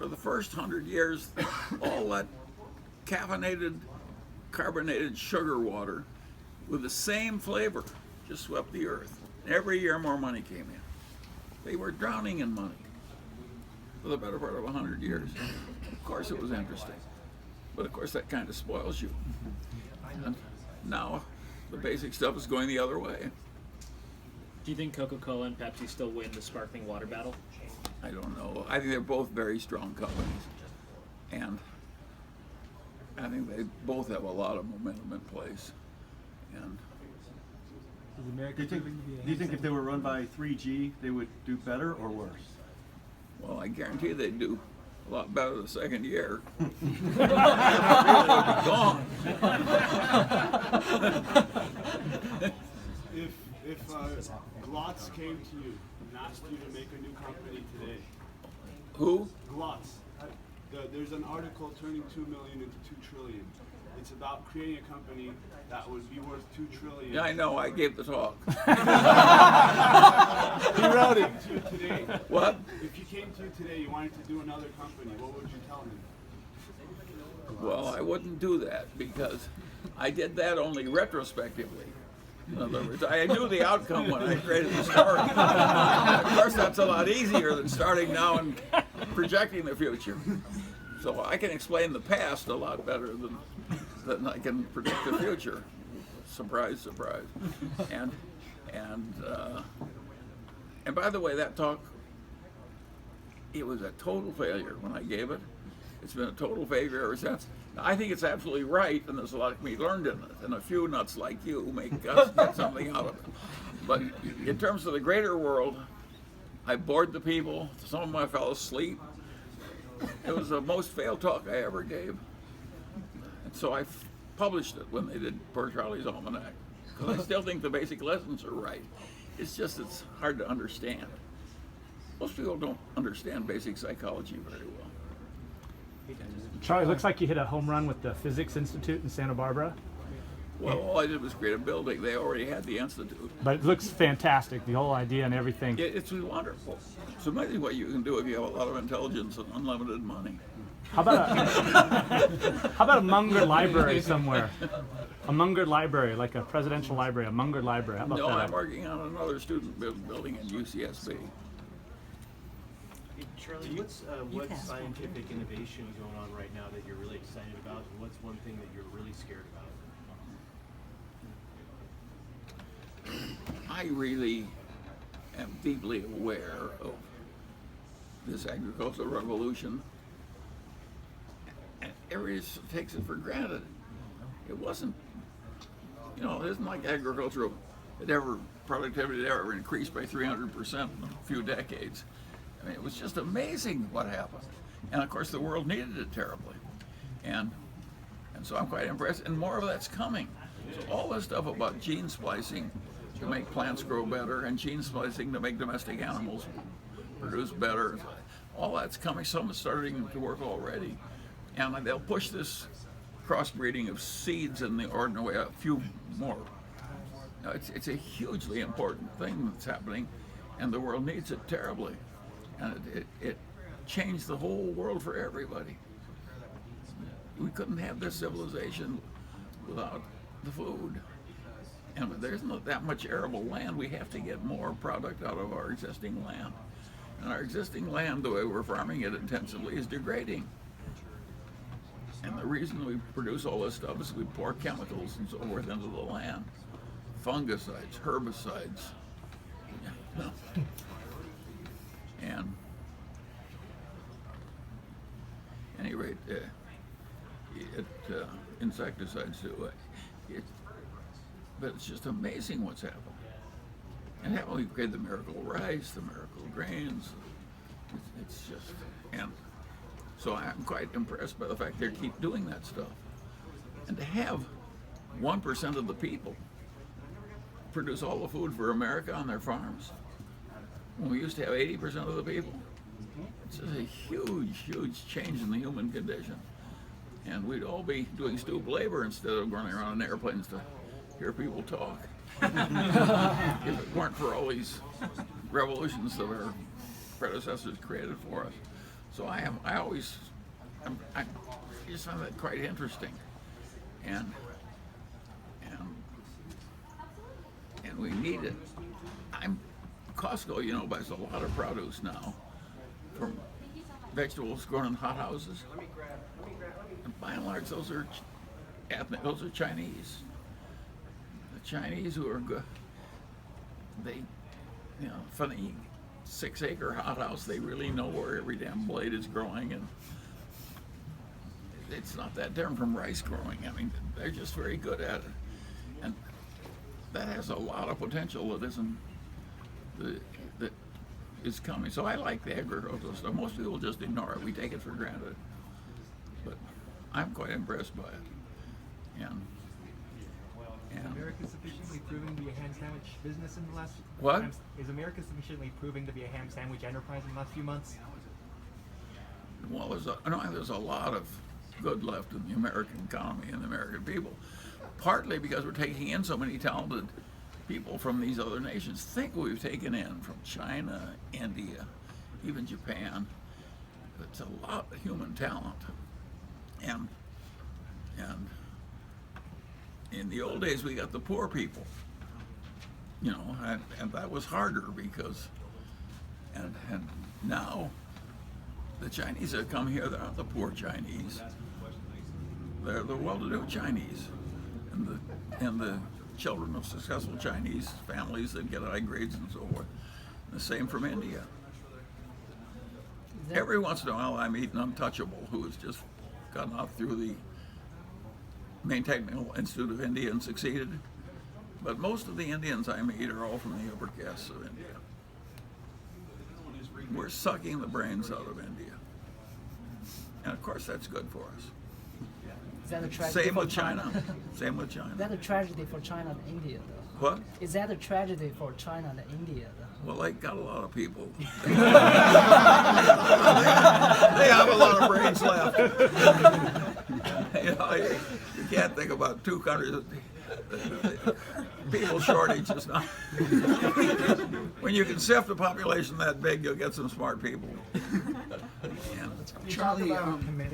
for the first 100 years, all that caffeinated, carbonated sugar water with the same flavor just swept the earth. Every year more money came in. They were drowning in money for the better part of 100 years. Of course it was interesting, but of course that kind of spoils you. And now the basic stuff is going the other way. Do you think Coca-Cola and Pepsi still win the sparkling water battle? I don't know. I think they're both very strong companies, and I think they both have a lot of momentum in place. And Do you think if they were run by 3G, they would do better or worse? well, I guarantee they'd do a lot better the second year. Gone. If Glotz came to you and asked you to make a new company today, Who? Glotz, there's an article turning 2 million into 2 trillion. It's about creating a company that would be worth 2 trillion. Yeah, I know. I gave the talk. He wrote it to you today. What? If you came to you today, you wanted to do another company, what would you tell him? Well, I wouldn't do that because I did that only retrospectively. In other words, I knew the outcome when I created the story. Of course, that's a lot easier than starting now and projecting the future. So I can explain the past a lot better than I can predict the future. Surprise, surprise. And by the way, that talk, it was a total failure when I gave it. It's been a total failure ever since. Now, I think it's absolutely right, and there's a lot to be learned in it, and a few nuts like you make us get something out of it. But in terms of the greater world, I bored the people. Some of them I fell asleep. It was the most failed talk I ever gave. And so I published it when they did Poor Charlie's Almanac, because I still think the basic lessons are right. It's just it's hard to understand. Most people don't understand basic psychology very well. Charlie, looks like you hit a home run with the Physics Institute in Santa Barbara. Well, all I did was create a building. They already had the institute. But it looks fantastic, the whole idea and everything. It's wonderful. It's amazing what you can do if you have a lot of intelligence and unlimited money. How about a Munger library somewhere? A Munger library, like a presidential library, a Munger library. How about No, that? I'm working on another student building in UCSB. Charlie, what scientific innovation going on right now that you're really excited about, and what's one thing that you're really scared about? I really am deeply aware of this agricultural revolution, and everybody takes it for granted. It wasn't, it isn't like agricultural, productivity had ever increased by 300% in a few decades. I mean, it was just amazing what happened. And of course, the world needed it terribly. And so I'm quite impressed. And more of that's coming. So all this stuff about gene splicing to make plants grow better and gene splicing to make domestic animals produce better, all that's coming. Some is starting to work already. And they'll push this crossbreeding of seeds in the ordinary way a few more. Now, it's a hugely important thing that's happening, and the world needs it terribly. And it changed the whole world for everybody. We couldn't have this civilization without the food. And there's not that much arable land. We have to get more product out of our existing land. And our existing land, the way we're farming it intensively, is degrading. And the reason we produce all this stuff is we pour chemicals and so forth into the land. Fungicides, herbicides. And at any rate, insecticides too. But it's just amazing what's happened. And how we created the miracle rice, the miracle grains. It's just, and so I'm quite impressed by the fact they keep doing that stuff. And to have 1% of the people produce all the food for America on their farms, when we used to have 80% of the people, it's just a huge, huge change in the human condition. And we'd all be doing stoop labor instead of running around in airplanes to hear people talk. If it weren't for all these revolutions that our predecessors created for us. So I just find that quite interesting, and we need it. Costco, you know, buys a lot of produce now from vegetables grown in hothouses, and by and large, those are ethnic. Those are Chinese. The Chinese who are good. They, you know, funny 6-acre hothouse. They really know where every damn blade is growing, and it's not that different from rice growing. I mean, they're just very good at it, and that has a lot of potential that isn't that is coming. So I like the agricultural stuff. Most people just ignore it. We take it for granted, but I'm quite impressed by it. And Is America sufficiently proving to be a ham sandwich business in the last? What? Is America sufficiently proving to be a ham sandwich enterprise in the last few months? Well, there's a lot of good left in the American economy and the American people, partly because we're taking in so many talented people from these other nations. Think we've taken in from China, India, even Japan. It's a lot of human talent, and in the old days we got the poor people, you know, and that was harder because and now the Chinese that come here, they're not the poor Chinese. They're the well-to-do Chinese, and the children of successful Chinese families that get high grades and so forth. The same from India. Every once in a while I meet an untouchable who has just gotten off through the main technical institute of India and succeeded. But most of the Indians I meet are all from the upper castes of India. We're sucking the brains out of India. And of course that's good for us. Is that a tragedy Same for with China. Same with China. Is that a tragedy for China and India, though? What? Is that a tragedy for China and India, though? Well, they got a lot of people. They have a lot of brains left. You know, you can't think about two countries. People shortage is not. When you can sift a population that big, you'll get some smart people. Charlie,